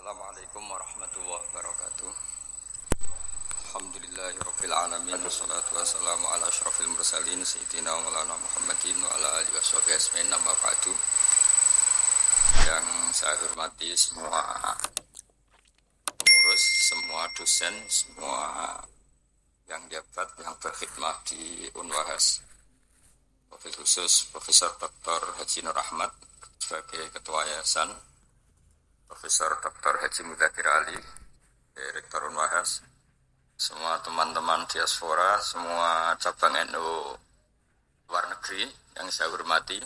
Assalamualaikum warahmatullahi wabarakatuh. Alhamdulillahirabbil alamin wassalatu wassalamu ala asyrofil mursalin sayyidina wa maulana Muhammadin wa ala alihi washabihi ajmain amma ba'du. Yang saya hormati semua pengurus, semua dosen, semua yang jabat yang berkhidmat di Unwahas. Wabil khusus Profesor Dr. Haji Nur Ahmad sebagai ketua yayasan, Profesor Dr. Haji Mudzakkir Ali, Rektor Unwahas, semua teman-teman diaspora, semua cabang NU luar negeri yang saya hormati.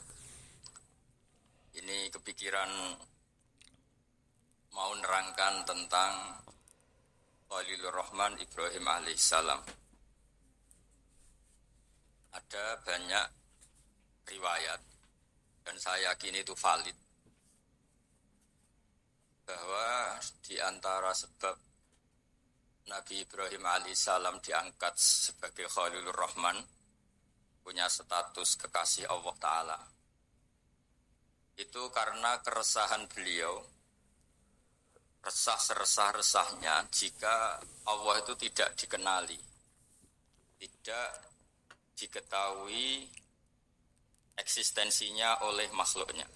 Ini kepikiran mau nerangkan tentang Khalilur Rahman Ibrahim alaihissalam. Ada banyak riwayat dan saya yakin itu valid bahwa di antara sebab Nabi Ibrahim alaihissalam diangkat sebagai Khalilur Rahman, punya status kekasih Allah Ta'ala, itu karena keresahan beliau, resah seresah-resahnya jika Allah itu tidak dikenali, tidak diketahui eksistensinya oleh makhluknya.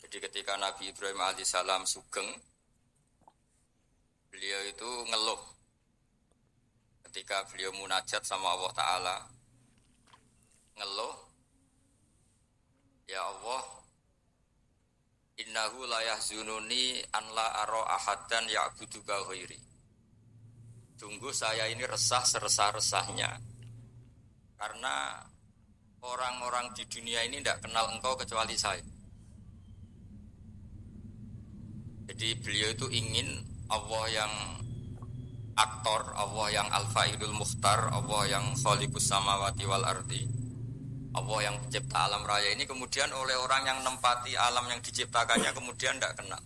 Jadi ketika Nabi Ibrahim alaihissalam sugeng, beliau itu ngeluh. Ketika beliau munajat sama Allah Ta'ala, ngeluh, ya Allah, innahu la yahzununi an la ara ahadan ya'buduka ghairi. Sungguh saya ini resah seresah-resahnya, karena orang-orang di dunia ini tidak kenal engkau kecuali saya. Jadi beliau itu ingin Allah yang aktor, Allah yang al-fa'ilul mukhtar, Allah yang khaliqus samawati wal ardi, Allah yang pencipta alam raya ini kemudian oleh orang yang nempati alam yang diciptakannya kemudian tidak kenal.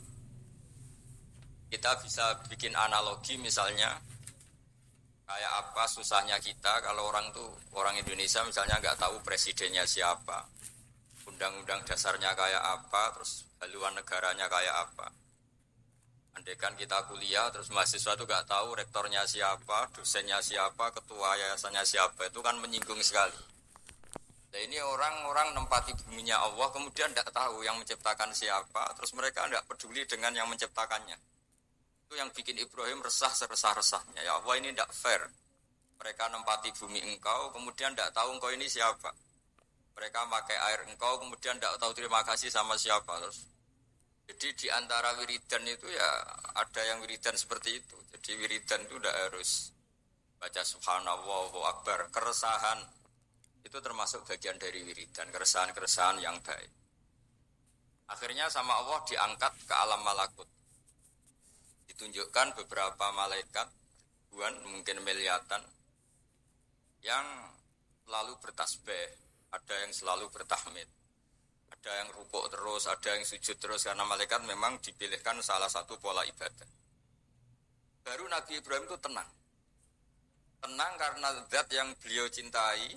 Kita bisa bikin analogi misalnya, kayak apa susahnya kita kalau orang Indonesia misalnya nggak tahu presidennya siapa, undang-undang dasarnya kayak apa, terus haluan negaranya kayak apa. Andaikan kita kuliah terus mahasiswa itu nggak tahu rektornya siapa, dosennya siapa, ketua yayasannya siapa, itu kan menyinggung sekali. Nah ini orang-orang nempati buminya Allah kemudian tidak tahu yang menciptakan siapa, terus mereka tidak peduli dengan yang menciptakannya. Itu yang bikin Ibrahim resah seresah-resahnya. Ya Allah, ini tidak fair. Mereka nempati bumi engkau kemudian tidak tahu engkau ini siapa. Mereka pakai air engkau kemudian tidak tahu terima kasih sama siapa. Terus jadi di antara wiridan itu ya ada yang wiridan seperti itu. Jadi wiridan itu tidak harus baca subhanallah, Allahu akbar. Keresahan itu termasuk bagian dari wiridan, keresahan-keresahan yang baik. Akhirnya sama Allah diangkat ke alam malakut. Ditunjukkan beberapa malaikat, ribuan, mungkin miliatan, yang selalu bertasbih, ada yang selalu bertahmid. Ada yang rukuk terus, ada yang sujud terus, karena malaikat memang dipilihkan salah satu pola ibadah. Baru Nabi Ibrahim itu tenang. Tenang karena zat yang beliau cintai,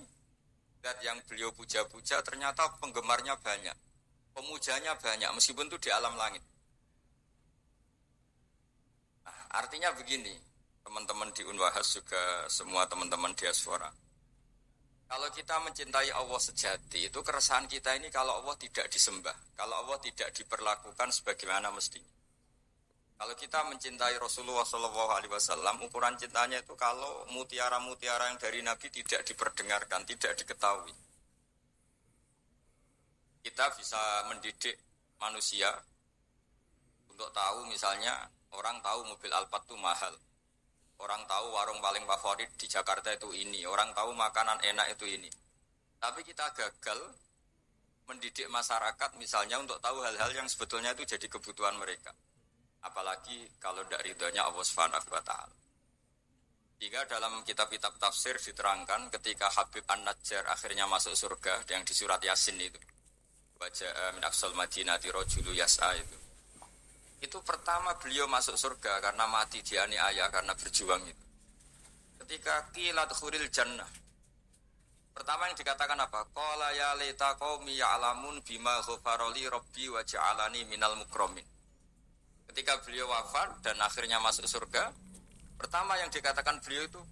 zat yang beliau puja-puja, ternyata penggemarnya banyak, pemujanya banyak, meskipun itu di alam langit. Nah, artinya begini, teman-teman di Unwahas juga semua teman-teman diaspora. Kalau kita mencintai Allah sejati, itu keresahan kita ini kalau Allah tidak disembah, kalau Allah tidak diperlakukan sebagaimana mestinya. Kalau kita mencintai Rasulullah SAW, ukuran cintanya itu kalau mutiara-mutiara yang dari Nabi tidak diperdengarkan, tidak diketahui. Kita bisa mendidik manusia untuk tahu, misalnya orang tahu mobil Alphard itu mahal. Orang tahu warung paling favorit di Jakarta itu ini. Orang tahu makanan enak itu ini. Tapi kita gagal mendidik masyarakat misalnya untuk tahu hal-hal yang sebetulnya itu jadi kebutuhan mereka. Apalagi kalau tidak ridhonya Allah Subhanahu wa Ta'ala. Jika dalam kitab-kitab tafsir diterangkan ketika Habib An-Najjar akhirnya masuk surga yang di surat Yasin itu. Wajah min aqsal madinati rajulu yas'a itu. Itu pertama beliau masuk surga karena mati dianiaya karena berjuang itu. Ketika qila dkhulil jannah, pertama yang dikatakan apa? Qala ya laita qaumi ya'lamun bima ghafara li rabbi wa ja'alani minal mukramin. Ketika beliau wafat dan akhirnya masuk surga, pertama yang dikatakan beliau itu,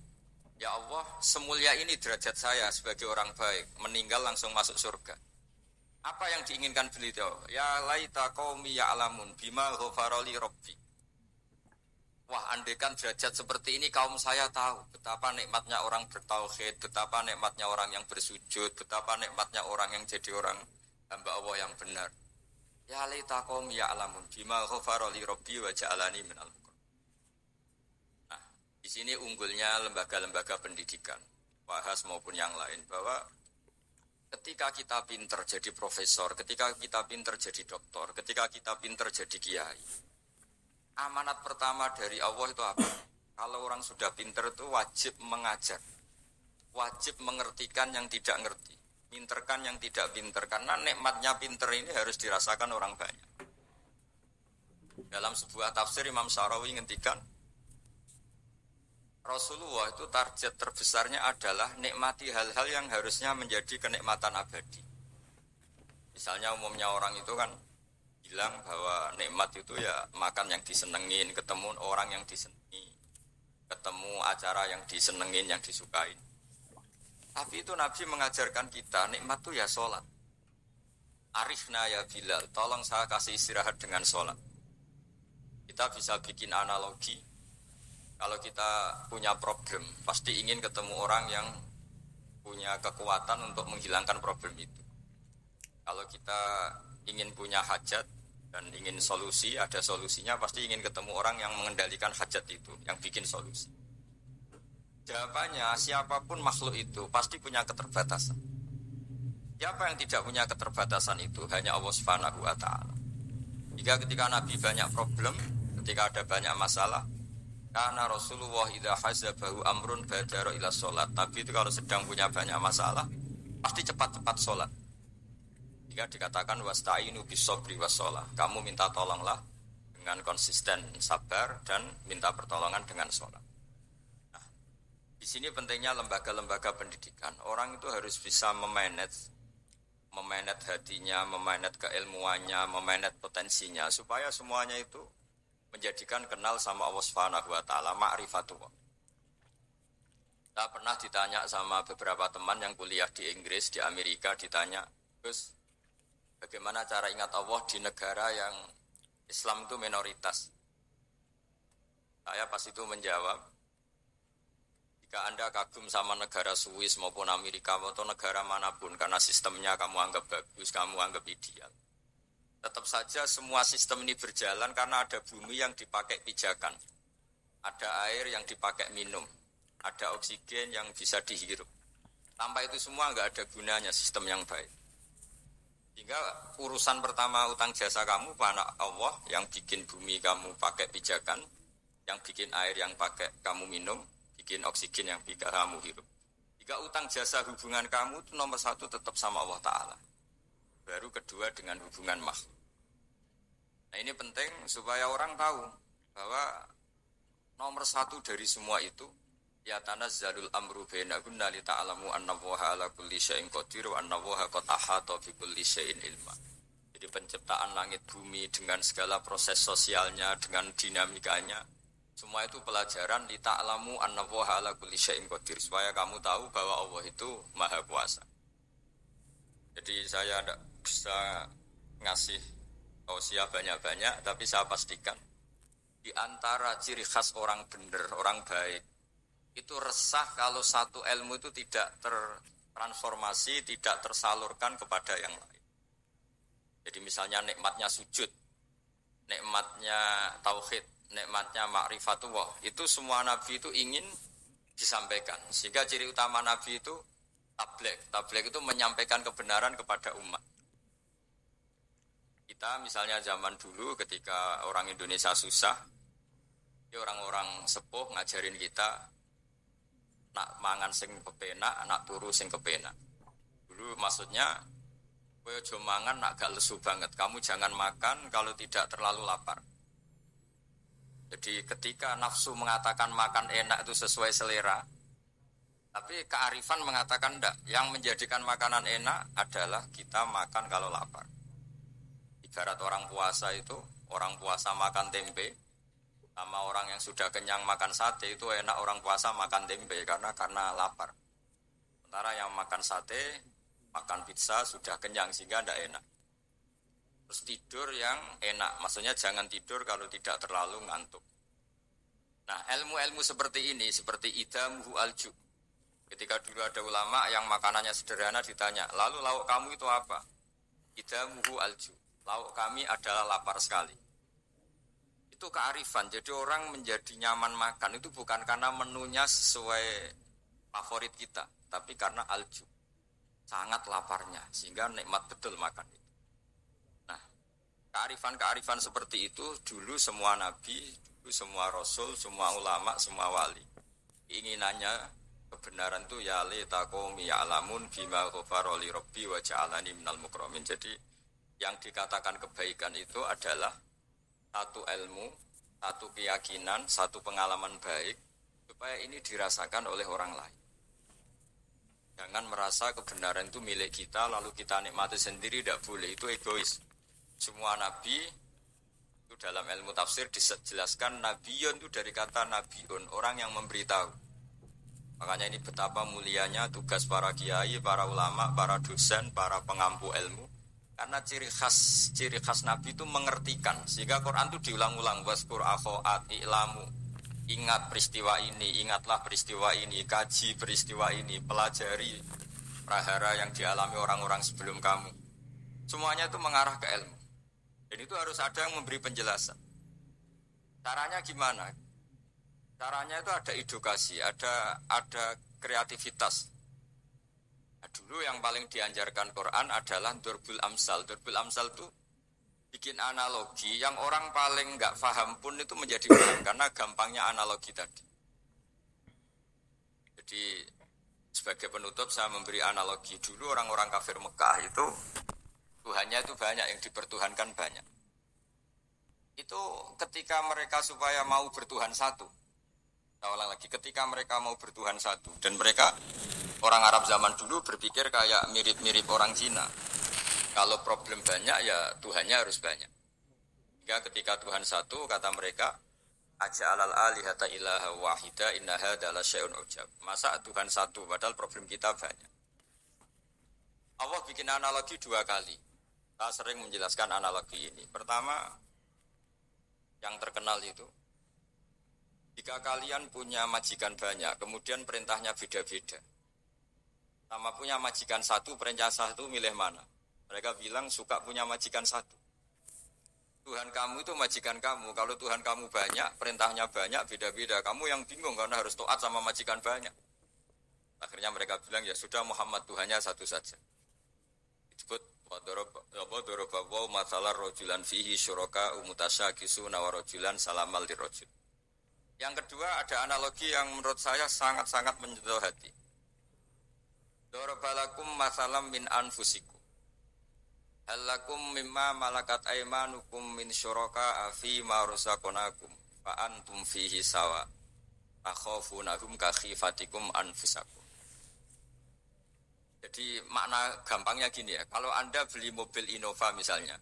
ya Allah, semulia ini derajat saya sebagai orang baik, meninggal langsung masuk surga. Apa yang diinginkan beliau? Ya laita qaumi ya'lamun bima ghafarali rabbi. Wah, andaikan derajat seperti ini kaum saya tahu betapa nikmatnya orang bertauhid, betapa nikmatnya orang yang bersujud, betapa nikmatnya orang yang jadi orang hamba Allah yang benar. Ya laita qaumi ya'lamun bima ghafarali rabbi wa ja'alani minal mukarramin. Nah, di sini unggulnya lembaga-lembaga pendidikan, Wahas maupun yang lain, bahwa ketika kita pinter jadi profesor, ketika kita pinter jadi doktor, ketika kita pinter jadi kiai, amanat pertama dari Allah itu apa? Kalau orang sudah pinter itu wajib mengajar, wajib mengertikan yang tidak ngerti, pinterkan yang tidak pinter, karena nikmatnya pinter ini harus dirasakan orang banyak. Dalam sebuah tafsir Imam Syarawi ngendikan, Rasulullah itu target terbesarnya adalah nikmati hal-hal yang harusnya menjadi kenikmatan abadi. Misalnya umumnya orang itu kan bilang bahwa nikmat itu ya makan yang disenengin, ketemu orang yang disenengi, ketemu acara yang disenengin, yang disukain. Tapi itu Nabi mengajarkan kita, nikmat itu ya sholat. Arifna ya Bilal, tolong saya kasih istirahat dengan sholat. Kita bisa bikin analogi, kalau kita punya problem, pasti ingin ketemu orang yang punya kekuatan untuk menghilangkan problem itu. Kalau kita ingin punya hajat dan ingin solusi, ada solusinya, pasti ingin ketemu orang yang mengendalikan hajat itu, yang bikin solusi. Jawabannya, siapapun makhluk itu pasti punya keterbatasan. Siapa yang tidak punya keterbatasan itu? Hanya Allah Subhanahu wa Ta'ala. Jika ketika Nabi banyak problem, ketika ada banyak masalah, karena Rasulullah idza hazabahu amrun badara ila sholat. Nabi itu kalau sedang punya banyak masalah, pasti cepat-cepat sholat. Jika dikatakan wasta'inu bisobri wassalah, kamu minta tolonglah dengan konsisten sabar dan minta pertolongan dengan sholat. Di sini pentingnya lembaga-lembaga pendidikan. Orang itu harus bisa memanage hatinya, memanage keilmuannya, memanage potensinya, supaya semuanya itu menjadikan kenal sama Allah Subhanahu wa Ta'ala, ma'rifatullah. Saya pernah ditanya sama beberapa teman yang kuliah di Inggris, di Amerika, ditanya, Gus, bagaimana cara ingat Allah di negara yang Islam itu minoritas? Saya pas itu menjawab, jika Anda kagum sama negara Swiss maupun Amerika atau negara manapun karena sistemnya kamu anggap bagus, kamu anggap ideal, tetap saja semua sistem ini berjalan karena ada bumi yang dipakai pijakan, ada air yang dipakai minum, ada oksigen yang bisa dihirup. Tanpa itu semua nggak ada gunanya sistem yang baik. Sehingga urusan pertama utang jasa kamu pada Allah yang bikin bumi kamu pakai pijakan, yang bikin air yang pakai kamu minum, bikin oksigen yang bisa kamu hirup. Jika utang jasa hubungan kamu itu nomor satu tetap sama Allah Ta'ala. Baru kedua dengan hubungan makhluk. Nah ini penting supaya orang tahu bahwa nomor satu dari semua itu ya tanazzalul amru bainakunna li ta'lamu annallaha ala kulli syai'in qadir wa annallaha qad ahata bi kulli syai'in ilma. Jadi penciptaan langit bumi dengan segala proses sosialnya, dengan dinamikanya, semua itu pelajaran li ta'lamu annallaha ala kulli syai'in qadir, supaya kamu tahu bahwa Allah itu Maha Kuasa. Jadi saya tidak bisa ngasih tausiah banyak-banyak, tapi saya pastikan di antara ciri khas orang benar, orang baik, itu resah kalau satu ilmu itu tidak tertransformasi, tidak tersalurkan kepada yang lain. Jadi misalnya nikmatnya sujud, nikmatnya tauhid, nikmatnya ma'rifatullah, itu semua nabi itu ingin disampaikan. Sehingga ciri utama nabi itu tabligh itu menyampaikan kebenaran kepada umat. Kita misalnya zaman dulu ketika orang Indonesia susah, orang-orang sepuh ngajarin kita nak mangan sing kepenak, nak turu sing kepenak. Dulu maksudnya kowe aja mangan nak gak lesu banget. Kamu jangan makan kalau tidak terlalu lapar. Jadi ketika nafsu mengatakan makan enak itu sesuai selera, tapi kearifan mengatakan tidak. Yang menjadikan makanan enak adalah kita makan kalau lapar. Ibarat orang puasa makan tempe, sama orang yang sudah kenyang makan sate itu enak orang puasa makan tempe karena lapar. Sementara yang makan sate, makan pizza sudah kenyang sehingga tidak enak. Terus tidur yang enak, maksudnya jangan tidur kalau tidak terlalu ngantuk. Nah, ilmu-ilmu seperti ini, seperti idamuhu alju. Ketika dulu ada ulama yang makanannya sederhana ditanya, lalu lauk kamu itu apa? Idamuhu alju. Lauk kami adalah lapar sekali. Itu kearifan. Jadi orang menjadi nyaman makan itu bukan karena menunya sesuai favorit kita, tapi karena alju. Sangat laparnya, sehingga nikmat betul makan itu. Nah, kearifan-kearifan seperti itu dulu semua nabi, dulu semua rasul, semua ulama, semua wali. Keinginannya kebenaran itu ya li taqomi ya'lamun bima ghafara li rabbi wa ja'alani minal mukramin. Jadi yang dikatakan kebaikan itu adalah satu ilmu, satu keyakinan, satu pengalaman baik supaya ini dirasakan oleh orang lain. Jangan merasa kebenaran itu milik kita lalu kita nikmati sendiri, tidak boleh, itu egois. Semua nabi itu dalam ilmu tafsir dijelaskan nabiyun itu dari kata nabiun, orang yang memberitahu. Makanya ini betapa mulianya tugas para kiai, para ulama, para dosen, para pengampu ilmu. Karena ciri khas Nabi itu mengertikan. Sehingga Quran itu diulang-ulang. Waskur akhoat i'lamu. Ingat peristiwa ini, ingatlah peristiwa ini, kaji peristiwa ini, pelajari prahara yang dialami orang-orang sebelum kamu. Semuanya itu mengarah ke ilmu. Dan itu harus ada yang memberi penjelasan. Caranya gimana? Caranya itu ada edukasi, ada kreativitas. Nah, dulu yang paling dianjarkan Quran adalah Durbul Amsal. Durbul Amsal itu bikin analogi yang orang paling nggak paham pun itu menjadi paham karena gampangnya analogi tadi. Jadi sebagai penutup saya memberi analogi. Dulu orang-orang kafir Mekah itu Tuhannya itu banyak, yang dipertuhankan banyak. Itu ketika mereka supaya mau bertuhan satu. Saya ulang lagi, ketika mereka mau bertuhan satu, dan mereka orang Arab zaman dulu berpikir kayak mirip-mirip orang Cina. Kalau problem banyak ya Tuhannya harus banyak. Hingga ketika Tuhan satu, kata mereka, aja'alal alihata ilaha wahida inna hadza la syai'un ujab. Masa Tuhan satu padahal problem kita banyak. Allah bikin analogi dua kali. Saya sering menjelaskan analogi ini. Pertama, yang terkenal itu, jika kalian punya majikan banyak, kemudian perintahnya beda-beda. Sama punya majikan satu, perintah satu, milih mana? Mereka bilang suka punya majikan satu. Tuhan kamu itu majikan kamu. Kalau Tuhan kamu banyak, perintahnya banyak, beda-beda. Kamu yang bingung karena harus taat sama majikan banyak. Akhirnya mereka bilang, ya sudah Muhammad Tuhannya satu saja. Disebut Wadorobawaw masalah rojulan fihi syuraka umutasyagisuna warojulan salamal dirojul. Yang kedua ada analogi yang menurut saya sangat-sangat menyentuh hati. Dorobalakum masalam min anfusikum. Halakum mimma malakat aimanukum min syuraka afi marusakonakum. Fa antum fihi sawa. Akhofunahum kakhifatikum anfusakum. Jadi makna gampangnya gini ya. Kalau Anda beli mobil Innova misalnya.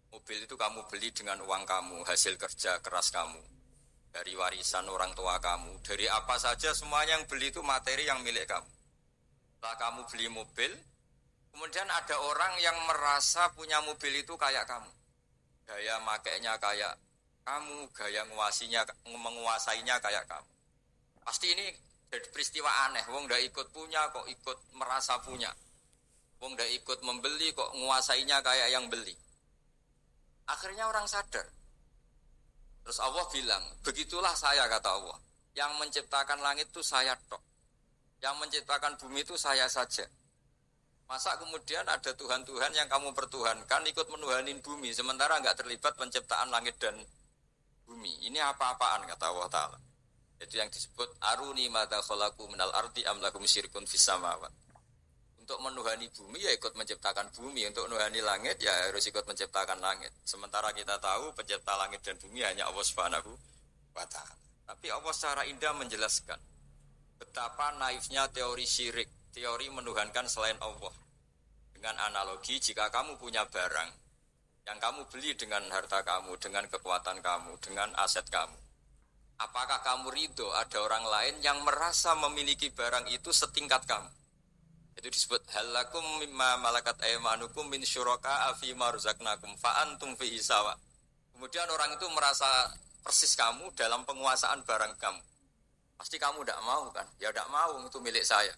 Mobil itu kamu beli dengan uang kamu, hasil kerja keras kamu. Dari warisan orang tua kamu, dari apa saja semuanya yang beli itu materi yang milik kamu. Setelah kamu beli mobil, kemudian ada orang yang merasa punya mobil itu kayak kamu. Gaya makainya kayak kamu, gaya menguasainya kayak kamu. Pasti ini jadi peristiwa aneh, wong ndak ikut punya kok ikut merasa punya. Wong ndak ikut membeli kok menguasainya kayak yang beli. Akhirnya orang sadar. Terus Allah bilang, begitulah saya kata Allah. Yang menciptakan langit itu saya tok. Yang menciptakan bumi itu saya saja. Masa kemudian ada Tuhan-Tuhan yang kamu pertuhankan ikut menuhanin bumi. Sementara enggak terlibat penciptaan langit dan bumi. Ini apa-apaan kata Allah Ta'ala. Itu yang disebut aruni madza khalaqu minal ardi am lakum syirkun fis samawat. Untuk menuhani bumi ya ikut menciptakan bumi, untuk menuhani langit ya harus ikut menciptakan langit. Sementara kita tahu pencipta langit dan bumi hanya Allah Subhanahu wa Ta'ala. Tapi Allah secara indah menjelaskan betapa naifnya teori syirik, teori menuhankan selain Allah. Dengan analogi jika kamu punya barang, yang kamu beli dengan harta kamu, dengan kekuatan kamu, dengan aset kamu. Apakah kamu ridho ada orang lain yang merasa memiliki barang itu setingkat kamu? Itu disebut halakum mimma malakat aymanukum min syuraka fi ma razaqnakum fa antum fihi sawa. Kemudian orang itu merasa persis kamu dalam penguasaan barang kamu. Pasti kamu tidak mau kan? Ya tidak mau, itu milik saya.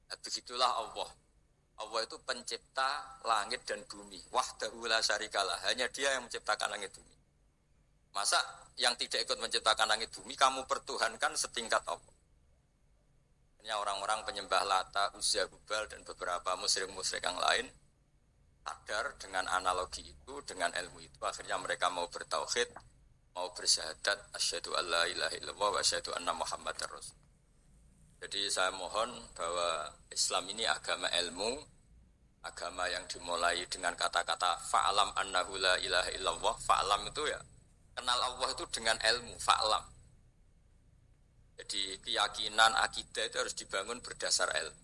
Begitulah Allah. Allah itu pencipta langit dan bumi. Wahdahu la syarikalah. Hanya Dia yang menciptakan langit bumi. Masa yang tidak ikut menciptakan langit bumi kamu pertuhankan setingkat Allah? Ini orang-orang penyembah Lata, Uzza, Hubal dan beberapa musyrik-musyrik yang lain sadar dengan analogi itu, dengan ilmu itu, akhirnya mereka mau bertauhid, mau bersyahadat asyhadu alla ilaha illallah wa asyhadu anna muhammadar rasul. Jadi saya mohon bahwa Islam ini agama ilmu, agama yang dimulai dengan kata-kata fa'alam annahu la ilaha illallah. Fa'alam itu ya kenal Allah itu dengan ilmu, fa'alam. Jadi keyakinan akidah itu harus dibangun berdasar ilmu.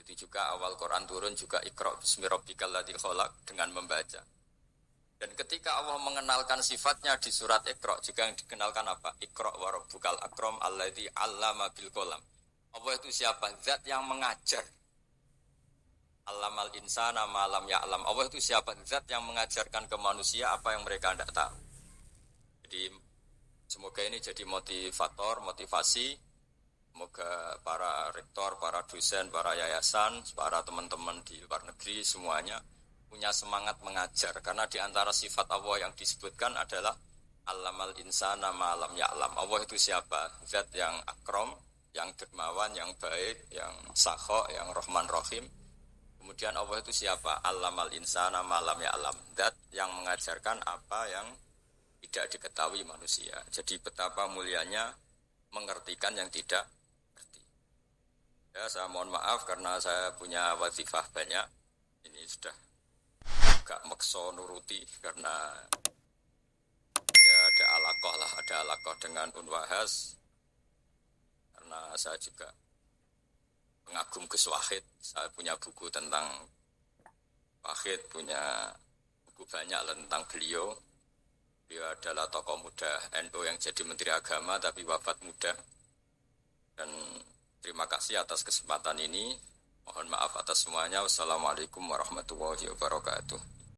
Itu juga awal Quran turun juga Iqra bismi rabbikal ladzi khalaq, dengan membaca. Dan ketika Allah mengenalkan sifatnya di surat Iqra juga yang dikenalkan apa? Iqra wa rabbukal akram alladzi 'allama bil qalam. Allah itu siapa? Zat yang mengajar. Allamal insana ma lam ya'lam. Allah itu siapa? Zat yang mengajarkan ke manusia apa yang mereka tidak tahu. Jadi semoga ini jadi motivator, motivasi. Semoga para rektor, para dosen, para yayasan, para teman-teman di luar negeri semuanya punya semangat mengajar. Karena di antara sifat Allah yang disebutkan adalah Allamal insana ma lam ya'lam. Allah itu siapa? Zat yang akram, yang dermawan, yang baik, yang sakho, yang rahman rahim. Kemudian Allah itu siapa? Allamal insana ma lam ya'lam. Zat yang mengajarkan apa yang tidak diketahui manusia. Jadi betapa mulianya mengertikan yang tidak ngerti. Ya, saya mohon maaf karena saya punya wazifah banyak. Ini sudah agak makso nuruti karena ya ada alaqah dengan Unwahas. Karena saya juga pengagum Gus Wahid. Saya punya buku tentang Wahid, punya buku banyak tentang beliau. Beliau adalah tokoh muda NU yang jadi Menteri Agama tapi wafat muda. Dan terima kasih atas kesempatan ini. Mohon maaf atas semuanya. Wassalamualaikum warahmatullahi wabarakatuh.